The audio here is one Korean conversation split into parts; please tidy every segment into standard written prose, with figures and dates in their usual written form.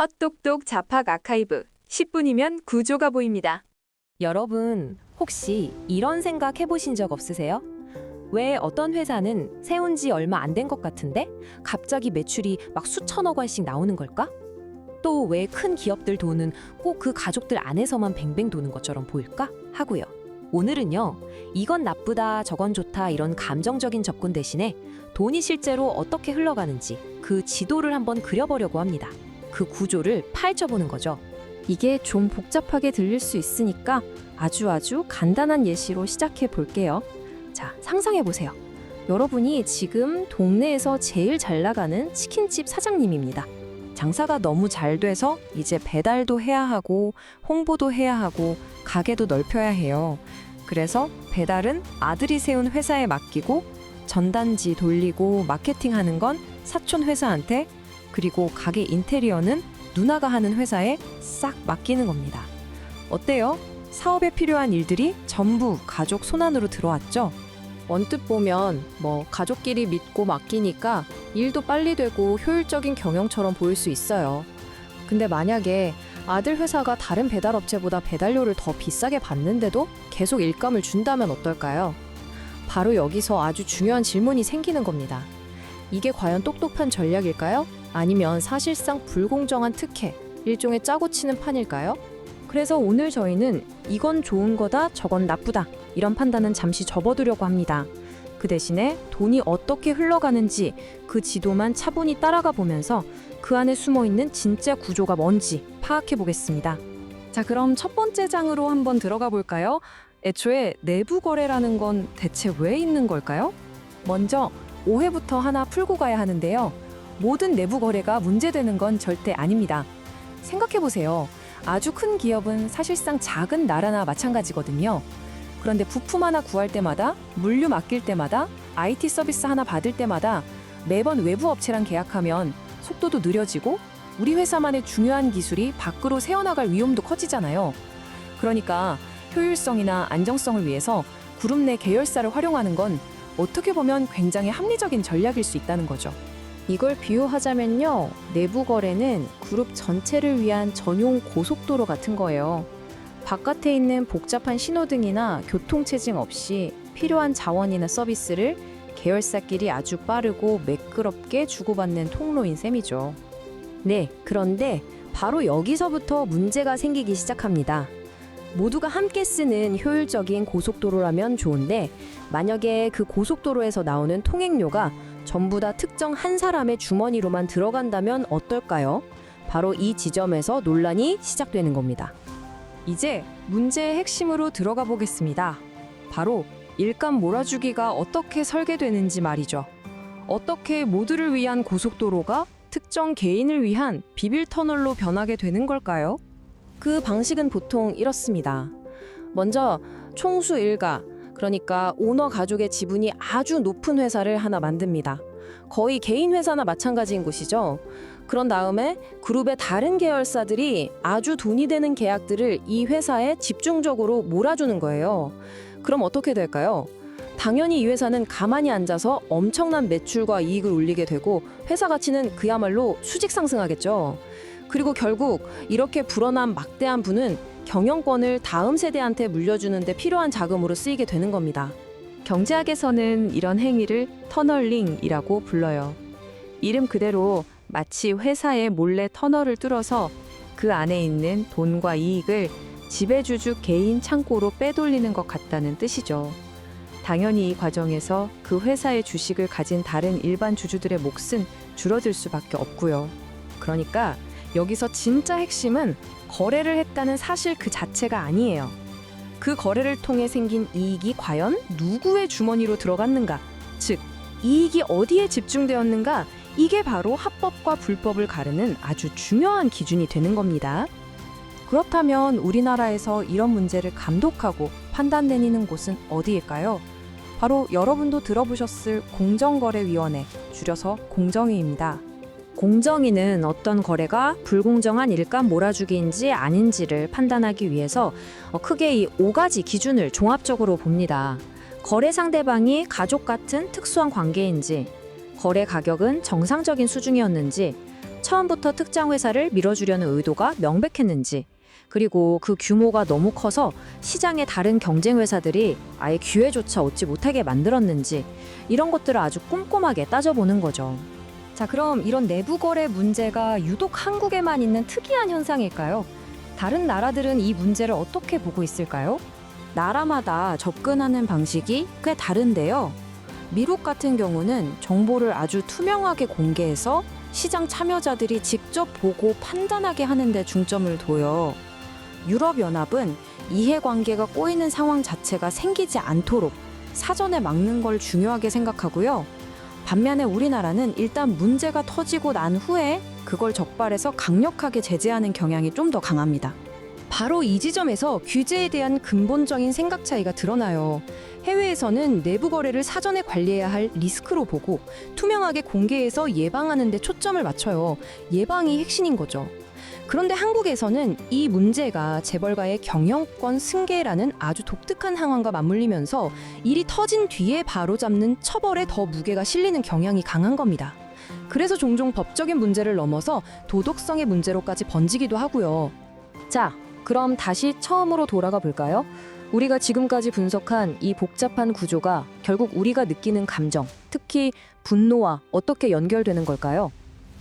헛똑똑 잡학 아카이브 10분이면 구조가 보입니다. 여러분, 혹시 이런 생각 해보신 적 없으세요? 왜 어떤 회사는 세운 지 얼마 안 된 것 같은데 갑자기 매출이 막 수천억 원씩 나오는 걸까? 또 왜 큰 기업들 돈은 꼭 그 가족들 안에서만 뱅뱅 도는 것처럼 보일까? 하고요. 오늘은요, 이건 나쁘다, 저건 좋다 이런 감정적인 접근 대신에 돈이 실제로 어떻게 흘러가는지 그 지도를 한번 그려보려고 합니다. 그 구조를 파헤쳐보는 거죠. 이게 좀 복잡하게 들릴 수 있으니까 아주 간단한 예시로 시작해 볼게요. 자, 상상해 보세요. 여러분이 지금 동네에서 제일 잘 나가는 치킨집 사장님입니다. 장사가 너무 잘 돼서 이제 배달도 해야 하고 홍보도 해야 하고 가게도 넓혀야 해요. 그래서 배달은 아들이 세운 회사에 맡기고 전단지 돌리고 마케팅하는 건 사촌 회사한테, 그리고 가게 인테리어는 누나가 하는 회사에 싹 맡기는 겁니다. 어때요? 사업에 필요한 일들이 전부 가족 손안으로 들어왔죠? 언뜻 보면 가족끼리 믿고 맡기니까 일도 빨리 되고 효율적인 경영처럼 보일 수 있어요. 근데 만약에 아들 회사가 다른 배달업체보다 배달료를 더 비싸게 받는데도 계속 일감을 준다면 어떨까요? 바로 여기서 아주 중요한 질문이 생기는 겁니다. 이게 과연 똑똑한 전략일까요? 아니면 사실상 불공정한 특혜, 일종의 짜고 치는 판일까요? 그래서 오늘 저희는 이건 좋은 거다, 저건 나쁘다 이런 판단은 잠시 접어두려고 합니다. 그 대신에 돈이 어떻게 흘러가는지 그 지도만 차분히 따라가 보면서 그 안에 숨어있는 진짜 구조가 뭔지 파악해 보겠습니다. 자, 그럼 첫 번째 장으로 한번 들어가 볼까요? 애초에 내부 거래라는 건 대체 왜 있는 걸까요? 먼저 오해부터 하나 풀고 가야 하는데요. 모든 내부 거래가 문제되는 건 절대 아닙니다. 생각해보세요. 아주 큰 기업은 사실상 작은 나라나 마찬가지거든요. 그런데 부품 하나 구할 때마다, 물류 맡길 때마다, IT 서비스 하나 받을 때마다 매번 외부 업체랑 계약하면 속도도 느려지고 우리 회사만의 중요한 기술이 밖으로 새어나갈 위험도 커지잖아요. 그러니까 효율성이나 안정성을 위해서 그룹 내 계열사를 활용하는 건 어떻게 보면 굉장히 합리적인 전략일 수 있다는 거죠. 이걸 비유하자면요, 내부 거래는 그룹 전체를 위한 전용 고속도로 같은 거예요. 바깥에 있는 복잡한 신호등이나 교통체증 없이 필요한 자원이나 서비스를 계열사끼리 아주 빠르고 매끄럽게 주고받는 통로인 셈이죠. 네, 그런데 바로 여기서부터 문제가 생기기 시작합니다. 모두가 함께 쓰는 효율적인 고속도로라면 좋은데, 만약에 그 고속도로에서 나오는 통행료가 전부 다 특정 한 사람의 주머니로만 들어간다면 어떨까요? 바로 이 지점에서 논란이 시작되는 겁니다. 이제 문제의 핵심으로 들어가 보겠습니다. 바로 일감 몰아주기가 어떻게 설계되는지 말이죠. 어떻게 모두를 위한 고속도로가 특정 개인을 위한 비빌 터널로 변하게 되는 걸까요? 그 방식은 보통 이렇습니다. 먼저 총수 일가, 그러니까 오너 가족의 지분이 아주 높은 회사를 하나 만듭니다. 거의 개인 회사나 마찬가지인 곳이죠. 그런 다음에 그룹의 다른 계열사들이 아주 돈이 되는 계약들을 이 회사에 집중적으로 몰아주는 거예요. 그럼 어떻게 될까요? 당연히 이 회사는 가만히 앉아서 엄청난 매출과 이익을 올리게 되고 회사 가치는 그야말로 수직 상승하겠죠. 그리고 결국 이렇게 불어난 막대한 부는 경영권을 다음 세대한테 물려주는 데 필요한 자금으로 쓰이게 되는 겁니다. 경제학에서는 이런 행위를 터널링이라고 불러요. 이름 그대로 마치 회사에 몰래 터널을 뚫어서 그 안에 있는 돈과 이익을 지배주주 개인 창고로 빼돌리는 것 같다는 뜻이죠. 당연히 이 과정에서 그 회사의 주식을 가진 다른 일반 주주들의 몫은 줄어들 수밖에 없고요. 그러니까 여기서 진짜 핵심은 거래를 했다는 사실 그 자체가 아니에요. 그 거래를 통해 생긴 이익이 과연 누구의 주머니로 들어갔는가? 즉, 이익이 어디에 집중되었는가? 이게 바로 합법과 불법을 가르는 아주 중요한 기준이 되는 겁니다. 그렇다면 우리나라에서 이런 문제를 감독하고 판단 내리는 곳은 어디일까요? 바로 여러분도 들어보셨을 공정거래위원회, 줄여서 공정위입니다. 공정위는 어떤 거래가 불공정한 일감 몰아주기인지 아닌지를 판단하기 위해서 크게 이 5가지 기준을 종합적으로 봅니다. 거래 상대방이 가족 같은 특수한 관계인지, 거래 가격은 정상적인 수준이었는지, 처음부터 특정 회사를 밀어주려는 의도가 명백했는지, 그리고 그 규모가 너무 커서 시장의 다른 경쟁 회사들이 아예 기회조차 얻지 못하게 만들었는지, 이런 것들을 아주 꼼꼼하게 따져보는 거죠. 자, 그럼 이런 내부 거래 문제가 유독 한국에만 있는 특이한 현상일까요? 다른 나라들은 이 문제를 어떻게 보고 있을까요? 나라마다 접근하는 방식이 꽤 다른데요. 미국 같은 경우는 정보를 아주 투명하게 공개해서 시장 참여자들이 직접 보고 판단하게 하는 데 중점을 둬요. 유럽연합은 이해관계가 꼬이는 상황 자체가 생기지 않도록 사전에 막는 걸 중요하게 생각하고요. 반면에 우리나라는 일단 문제가 터지고 난 후에 그걸 적발해서 강력하게 제재하는 경향이 좀 더 강합니다. 바로 이 지점에서 규제에 대한 근본적인 생각 차이가 드러나요. 해외에서는 내부 거래를 사전에 관리해야 할 리스크로 보고 투명하게 공개해서 예방하는 데 초점을 맞춰요. 예방이 핵심인 거죠. 그런데 한국에서는 이 문제가 재벌가의 경영권 승계라는 아주 독특한 상황과 맞물리면서 일이 터진 뒤에 바로잡는 처벌에 더 무게가 실리는 경향이 강한 겁니다. 그래서 종종 법적인 문제를 넘어서 도덕성의 문제로까지 번지기도 하고요. 자, 그럼 다시 처음으로 돌아가 볼까요? 우리가 지금까지 분석한 이 복잡한 구조가 결국 우리가 느끼는 감정, 특히 분노와 어떻게 연결되는 걸까요?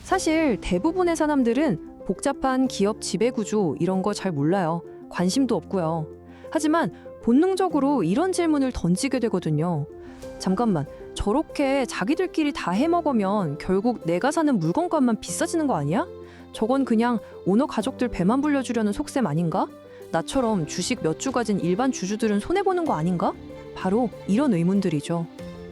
사실 대부분의 사람들은 복잡한 기업 지배구조 이런 거 잘 몰라요. 관심도 없고요. 하지만 본능적으로 이런 질문을 던지게 되거든요. 잠깐만, 저렇게 자기들끼리 다 해먹으면 결국 내가 사는 물건값만 비싸지는 거 아니야? 저건 그냥 오너 가족들 배만 불려주려는 속셈 아닌가? 나처럼 주식 몇 주 가진 일반 주주들은 손해보는 거 아닌가? 바로 이런 의문들이죠.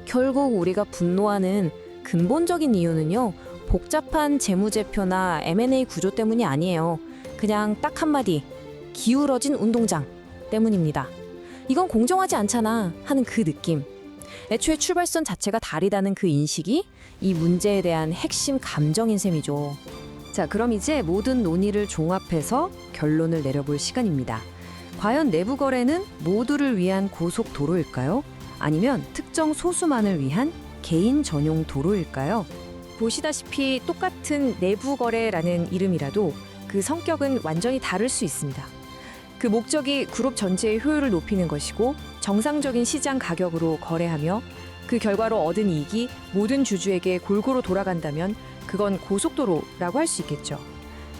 결국 우리가 분노하는 근본적인 이유는요, 복잡한 재무제표나 M&A 구조 때문이 아니에요. 그냥 딱 한마디, 기울어진 운동장 때문입니다. 이건 공정하지 않잖아 하는 그 느낌. 애초에 출발선 자체가 다르다는 그 인식이 이 문제에 대한 핵심 감정인 셈이죠. 자, 그럼 이제 모든 논의를 종합해서 결론을 내려볼 시간입니다. 과연 내부 거래는 모두를 위한 고속도로일까요? 아니면 특정 소수만을 위한 개인 전용 도로일까요? 보시다시피 똑같은 내부 거래라는 이름이라도 그 성격은 완전히 다를 수 있습니다. 그 목적이 그룹 전체의 효율을 높이는 것이고 정상적인 시장 가격으로 거래하며 그 결과로 얻은 이익이 모든 주주에게 골고루 돌아간다면 그건 고속도로라고 할 수 있겠죠.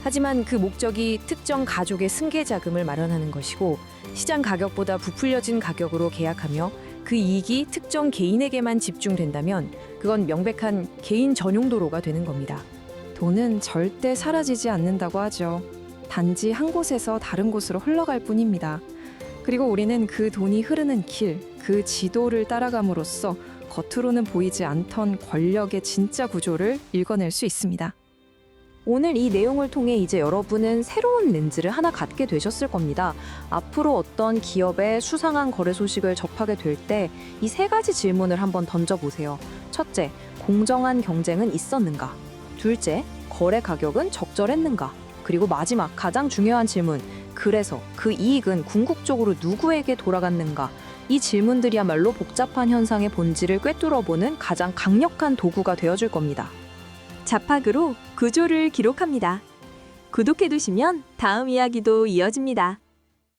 하지만 그 목적이 특정 가족의 승계 자금을 마련하는 것이고 시장 가격보다 부풀려진 가격으로 계약하며 그 이익이 특정 개인에게만 집중된다면 그건 명백한 개인 전용 도로가 되는 겁니다. 돈은 절대 사라지지 않는다고 하죠. 단지 한 곳에서 다른 곳으로 흘러갈 뿐입니다. 그리고 우리는 그 돈이 흐르는 길, 그 지도를 따라감으로써 겉으로는 보이지 않던 권력의 진짜 구조를 읽어낼 수 있습니다. 오늘 이 내용을 통해 이제 여러분은 새로운 렌즈를 하나 갖게 되셨을 겁니다. 앞으로 어떤 기업의 수상한 거래 소식을 접하게 될 때 이 세 가지 질문을 한번 던져보세요. 첫째, 공정한 경쟁은 있었는가? 둘째, 거래 가격은 적절했는가? 그리고 마지막 가장 중요한 질문, 그래서 그 이익은 궁극적으로 누구에게 돌아갔는가? 이 질문들이야말로 복잡한 현상의 본질을 꿰뚫어보는 가장 강력한 도구가 되어줄 겁니다. 자팍으로 구조를 기록합니다. 구독해두시면 다음 이야기도 이어집니다.